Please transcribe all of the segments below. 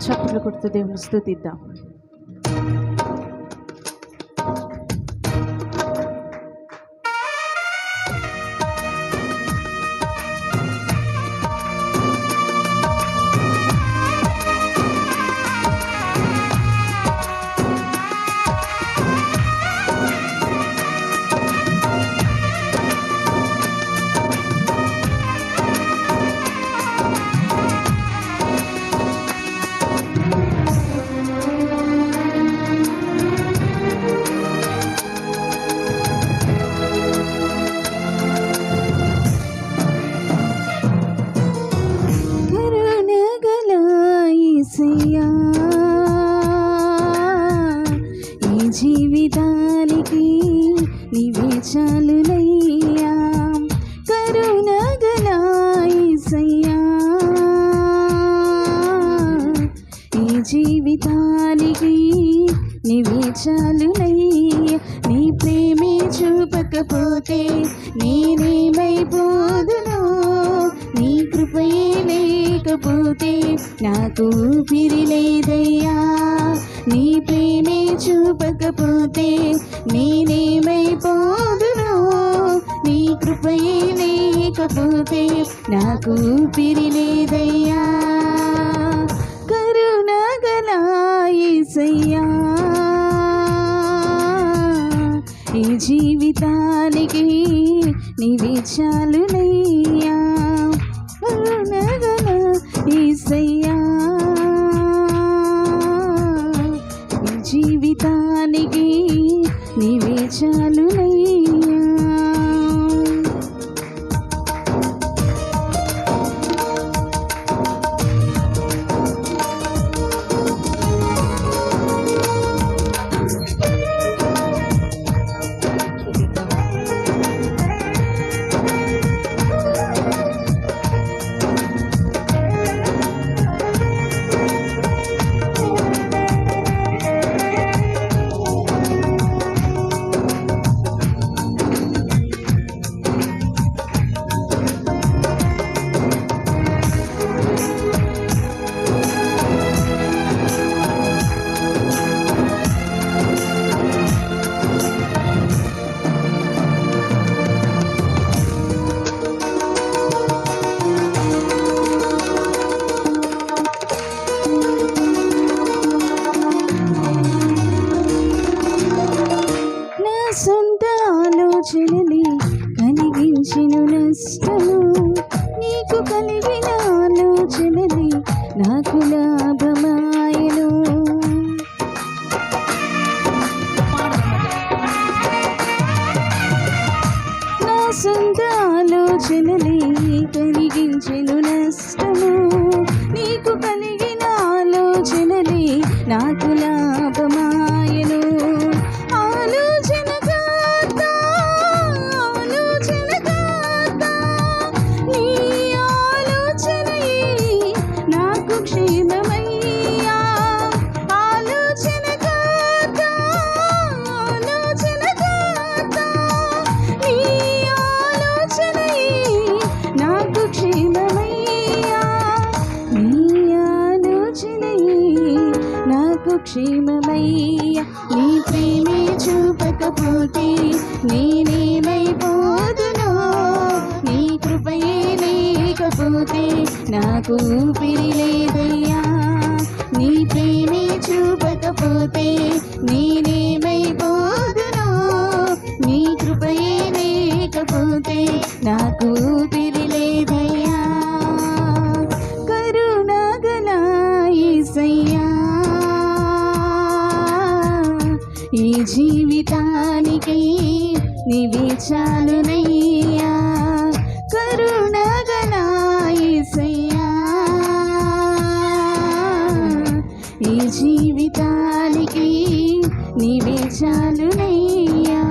చప్పట్లు కొడుతూ దేవుని స్తుతిద్దాం. ఈ జీవితానికి నీవే చాలునయ్యా, కరుణగల యేసయ్యా. ఈ జీవితానికి నీవే చాలునయ్యా, నీ ప్రేమే చూపకపోతే నేనేమైపోదును, నీ కృపయే లేకపోతే నాకు ఊపిరి లేదయ్యా. నీ ప్రేమే చూపకపోతే నేనేమైపోదును, నీ కృపయే లేకపోతే నాకు ఊపిరి లేదయ్యా. కరుణగల యేసయ్యా, ఈ జీవితానికి నీవే చాలునయ్యా, కరుణగల యేసయ్యా. ఈ జీవితానికి నీవే చాలునయ్యా. సొంత ఆలోచనని కలిగించిన నష్టము, నీకు కలిగిన ఆలోచనని నాకు లాభమాయను. నా సొంత ఆలోచనని కలిగించిన నష్టము, నీకు కలిగిన ఆలోచనని నాకు లాభమాయను. క్షేమమయ్యా, నీ ప్రేమే చూపకపోతే నేనేమైపోదును, నీ కృపయే లేకపోతే నాకు ఊపిరి లేదయ్యా. నీ ప్రేమే చూపకపోతే నేనేమైపోదును, నీ కృపయే లేకపోతే నాకు ఊపిరి లేదయ్యా. కరుణగల యేసయ్యా, ఈ జీవితానికి నీవే చాలునయ్యా, కరుణగల యేసయ్యా. ఈ జీవితానికి నీవే చాలునయ్యా.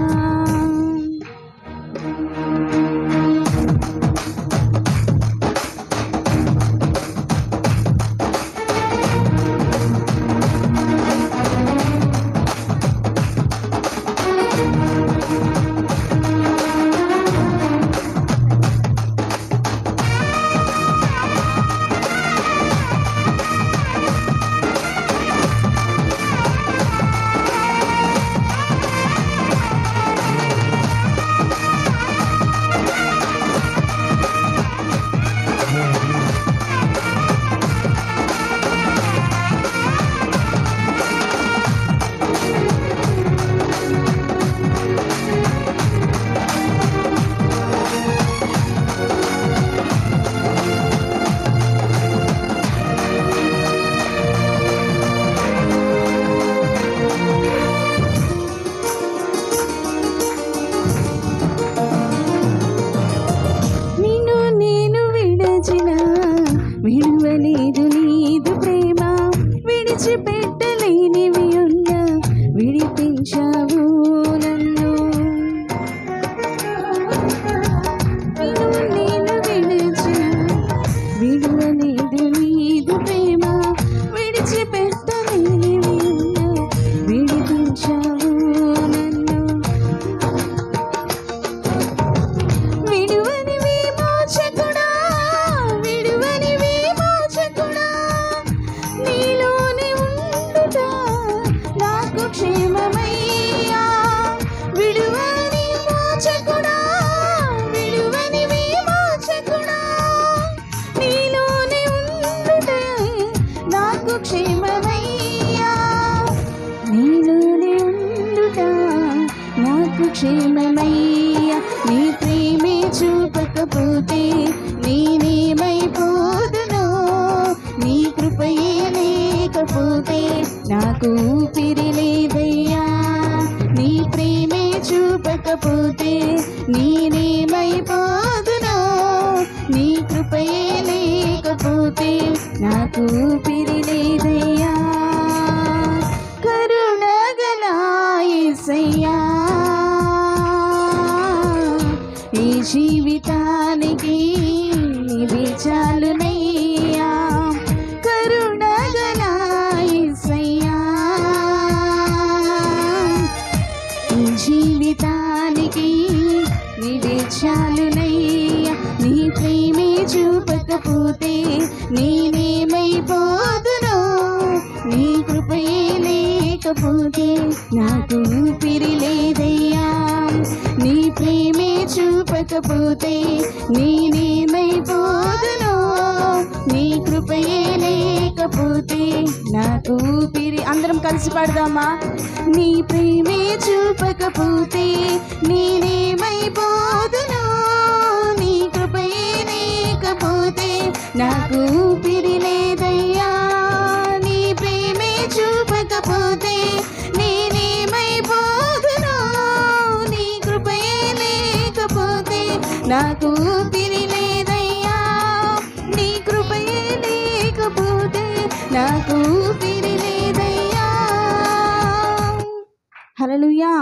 క్షేమమయ్యా. నీ ప్రేమే చూపకపోతే నేనేమైపోదును, నీ కృపయే లేకపోతే నాకు ఊపిరి లేదయ్యా. నీ ప్రేమే చూపకపోతే నేనేమైపోదును, నీ కృపయే లేకపోతే నాకు ఊపిరి లేదయ్యా. కరుణగల యేసయ్యా, ఈ జీవితానికి నీవే చాలునయ్యా. కరుణగల యేసయ్యా, ఈ జీవితానికి నీవే చాలునయ్యా. నీ ప్రేమే చూపకపోతే నేనేమైపోదును, నీ కృపయే లేకపోతే నాకు ఊపిరి లేదయ్యా. నీ ప్రేమే చూపకపోతే నేనేమైపోదును, నీ కృపయే లేకపోతే నాకు ఊపిరి. అందరం కలిసి పాడదామా? నీ ప్రేమే చూపకపోతే నేనేమైపోదును, నీ కృపయే లేకపోతే నాకు ఊపిరి లేదయ్యా. నీ ప్రేమే చూపకపోతే నేనేమైపోదును, నీ కృపయే లేకపోతే నాకు ఊపిరి లేదయ్యా. నీ కృపయే లేకపోతే నాకు ఊపిరి లేదయ్యా. హల్లెలూయా.